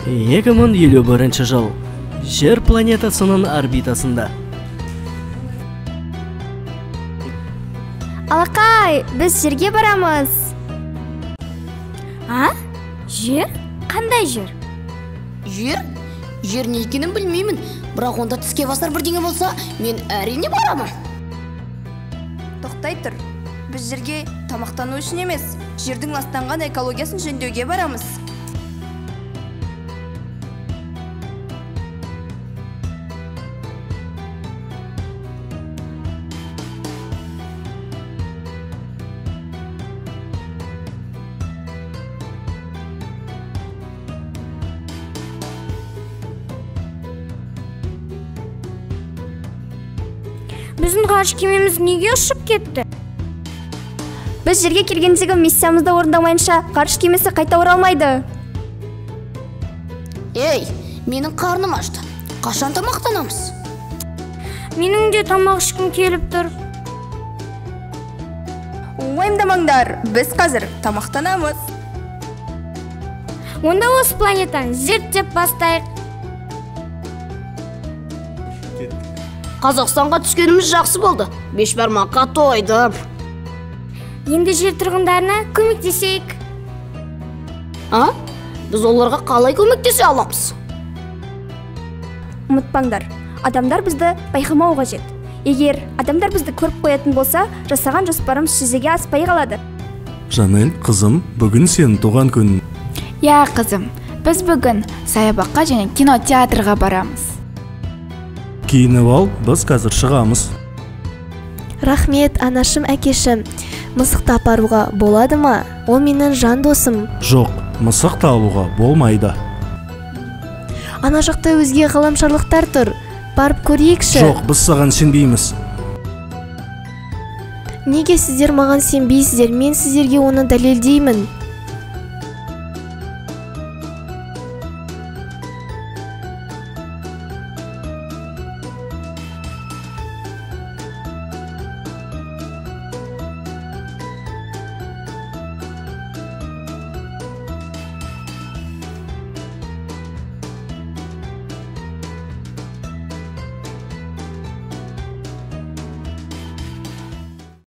2051 жыл. Жер планетасының орбитасында. Алақай, біз жерге барамыз. Жер? Қандай жер? Жер не екенін білмеймін, бірақ онда тіске басар бірдеңе болса, мен әрине барамын. Тоқтай тұр. Біз жерге тамақтану үшін емес, жердің ластанған экологиясын жөндеуге барамыз. Біздің ғарыш кемеміз неге ұшып кетті? Біз жерге келгендегі миссиямызды орындамайынша ғарыш кемесі қайта оралмайды. Ей, менің қарным ашты. Қашан тамақтанамыз? Менің де тамақ ішкім келіп тұр. Уайымдамаңдар, біз қазір тамақтанамыз. Онда осы планетаны зерттеп бастайық. Қазақстанға түскеніміз жақсы болды. Бешбармаққа тойдым. Енді жер тұрғындарына көмектесейік. Біз оларға қалай көмектесе аламыз? Ұмытпаңдар, адамдар бізді байқамау қажет. Егер адамдар бізді көріп қоятын болса, жасаған жоспарымыз жүзеге аспай қалады. Жанел, қызым, бүгін сенің туған күнің. Я, қызым, біз бүгін саябаққа және кинотеатрға барамыз. Киініп ал, біз қазір шығамыз. Рахмет, анашым, әкешім. Мысықты апаруға болады ма? Ол менің жан досым. Жоқ, мысықты алуға болмайды. Ана жақта өзге ғаламшарлықтар тұр. Барып көрейікші. Жоқ, біз саған сенбейміз. Неге сіздер маған сенбейсіздер? Мен сіздерге оны дәлелдеймін.